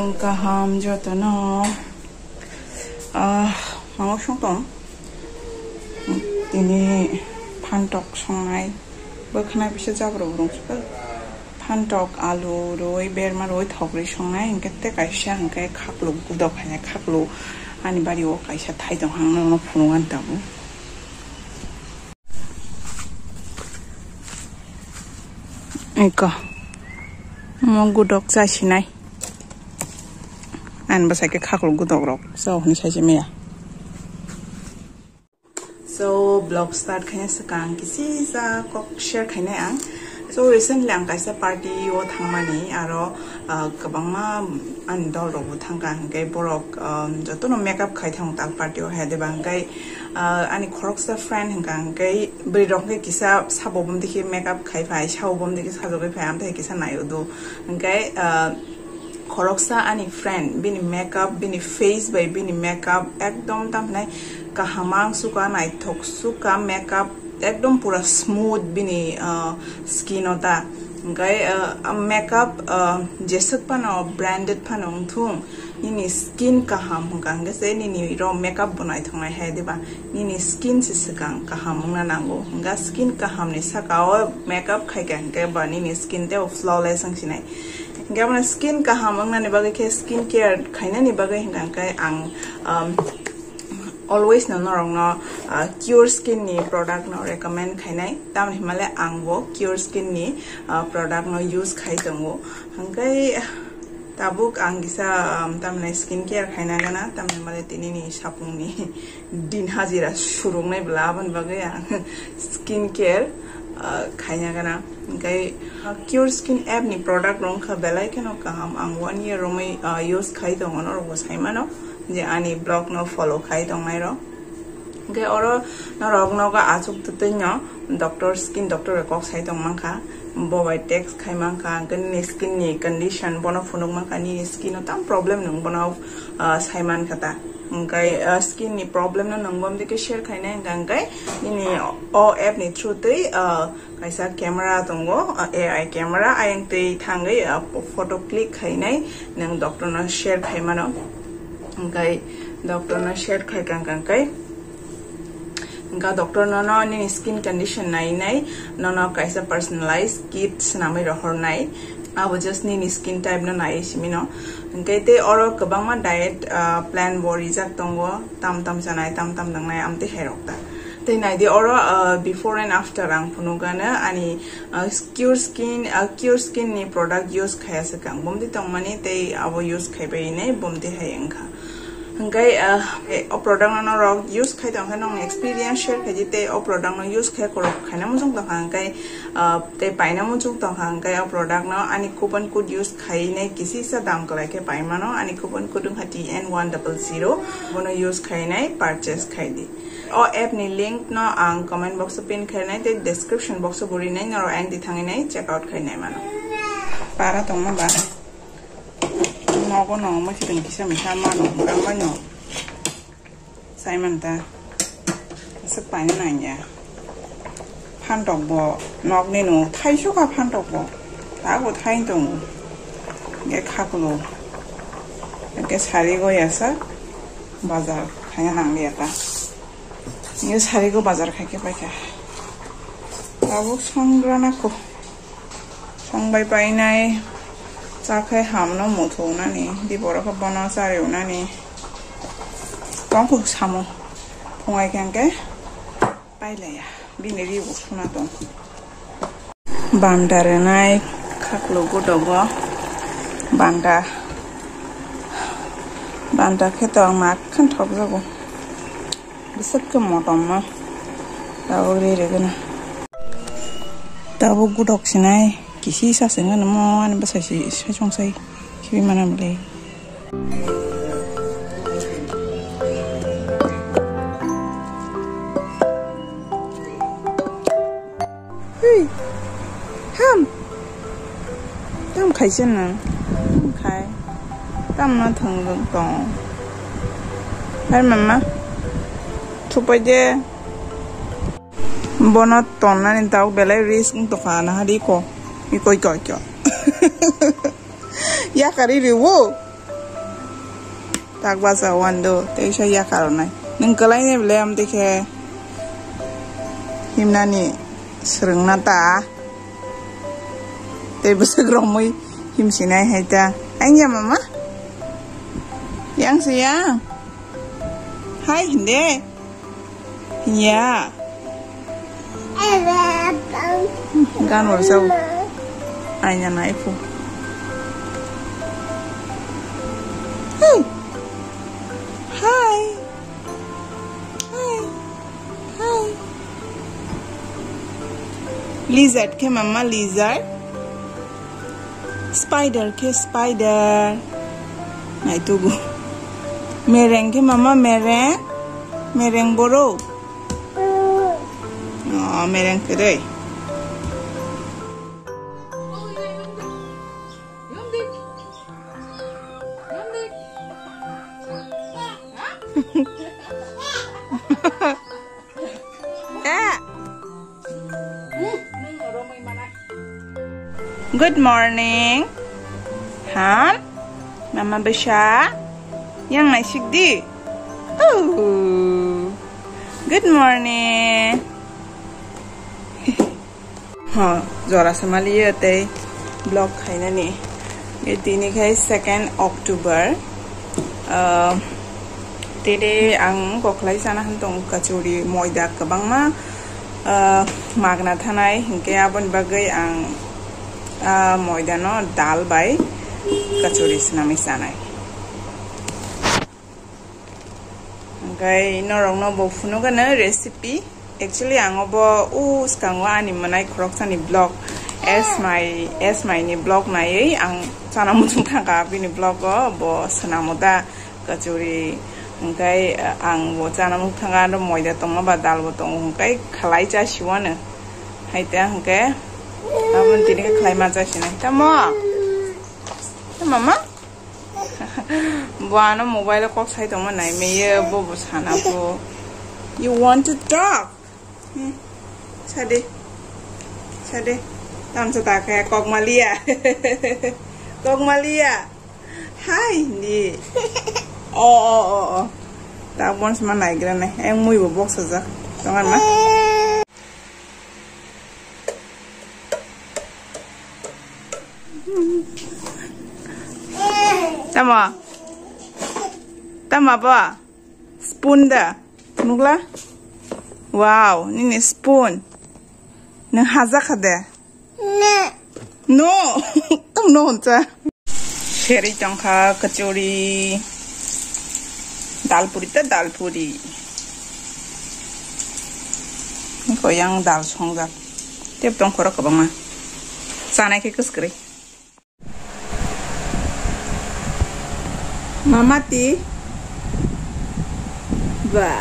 Pungkaham jotono mau songtong ini pantok songnai berkenai bisa jawab orang suka pantok alu roi berma roi thokri songnai ingkete kaisa ingkai khaklu gudok hanya khaklu ani bari o kaisa thai dong hang no phungan tabu eka mo gudok jasinai an basai ke khaklu gudok rok so hni sai meya so blog start khanya sakang kisi za kok share khanya ang so recently ang kaisa party o thangmani aro kabangma an dol ro thangkan ge borok jotono makeup khai thang tak party o hede bangai ani khoroksa friend hangkang ge brirok ge kisa sabobum dikhi makeup khai phai sabobum dikhi sajoge phai am thai kisa nayodu ngai khoroksa ani friend bini makeup bini face by bini makeup ekdom tam nai kahamang suka nai thok suka makeup ekdom pura smooth bini skin ota ngai makeup jesuk pano branded pano thung nini skin kaham hangkang ge se nini ro makeup bonai thongai hai deba nini skin siskang kaham na nango nga skin kaham ni sakao makeup khai kan ge ba nini skin te flawless ang sinai gamana skin kaham ang na ni bagai ke skin care khaina ni bagai hangkang kai ang always no rong no CureSkin ni product no recommend khainai tam himale angbo CureSkin ni product no use khai tongo hangkai tabuk angisa tamne skin care khaina gana tam himale tini ni sapung ni din hazira surung nai blaban bagai skin care khaina gana hangkai CureSkin app ni product rong kha belai keno kaham ang 1 year romai use khai tongo no ro saima no je ani blog no follow khai dong nai ro ge oro no rog no ga achuk tu no doctor skin doctor kok sai dong mangkha bobai text khai mangkha gen skin ni condition bono phunuk mangkha ni skin no tam problem nung bono sai man khata ngai skin ni problem no nongbom dike share khai nai ngai ni o app ni through tei kaisa camera tongo AI camera ayang tei thangai photo click khai nai nang doctor no share khai mano ngai doctor na share khai kang kai nga doctor no ni skin condition nai no kaisa personalized kits namai rohor nai abo just ni skin type no nai simino ngai te oro kabangma diet plan bo rizak tongo tam janai tam dangnai amte herokta te nai de oro before and after ang phunugana ani CureSkin ni product use khaya sakang bomdi tongmani te abo use khaibai nei bomdi hayangkha ngai o product no ro use khai dang nong experience share khai te o product no use khai korok khaina mo jong dang ngai te paina mo jong dang ngai o product no ani coupon code use khai nei kisi sa dam kalai ke paima no ani coupon code dung hati n100 bono use khai nei purchase khai di o app ni link no ang comment box pin khai nai te description box bori nai no ang di thangi nai check out khai nai mano para tong ma ba nó nó mới chỉ cần cái xem sao mà nó đang bao nhiêu sai mình ta sức bài như này nhỉ phan độc bò nó nên nó thay số cả phan độc bò đã có thay đồng cái khác luôn cái sari có gì sao bazar khai hàng đi ta như sari có bazar khai cái bài cái tao xong ra nó cô xong bài này cha khai ham no mo thu na ni di bora ka bana sa reu na ni kong ku samo phongai kang ke pai le ya bi ne ri bu suna tong banda re nai khaklo go dogo banda ke to ma khan thok jago bisat ke motom ma tawo ri re gana tawo gu dok sinai kisi sa senga namo an basa si chong sai kibi mana mle hey tam khai chen na khai tam na thang dong tong hai mama thu pa je bonot ton na ni tau belai risk to fa na hari ko ikoi koi kyo ya kari riwo tak basa wando te sha ya karonai nung kalai ne blem dekhe himnani srungna ta te basa gromoi himsinai haita anya mama yang sayang hai hinde ya gan warsa anya naifu hey hi hi hi lizard ke mama lizard spider ke spider nah itu bu mereng ke mama mereng mereng boro oh mereng ke deh Good morning. Han? Mama Basha? Yang naik di? Oh. Good morning. Ha, zora sama lihat deh. Blog kayaknya nih. Ini kayak 2 Oktober. Tadi ang koklai sana hantong kacuri moida kabang ma magna thanai hingke abon bagai ang moida no dal bai kachuri sinami sanai okay norong no bo funo gana recipe actually ang obo skangwa ani manai krok sani blog as my ni blog nai ang sana mutung ka bini blog bo sanamoda kachuri okay ang bo sana mutung ka moida tongma ba dal bo tong okay khalai cha siwana haita okay abon tini ka klai maja sini tamo mama buano mobile kok sai tong nai meye bo bo sana bo you want to talk chade tam sa ta ka kok malia hai ni oh ta bon sama nai gra nai em mui bo box sa tongan ma Tama ba? Spoon da. Tunugla? Wow, ini spoon. Nang hazak ada? No. Tong no unta. Sherry tangka kachori. Dal puri. Ini ko yang dal songga. Tiap tong korak ka bang ma. Sana ke kuskri. Mama ti ba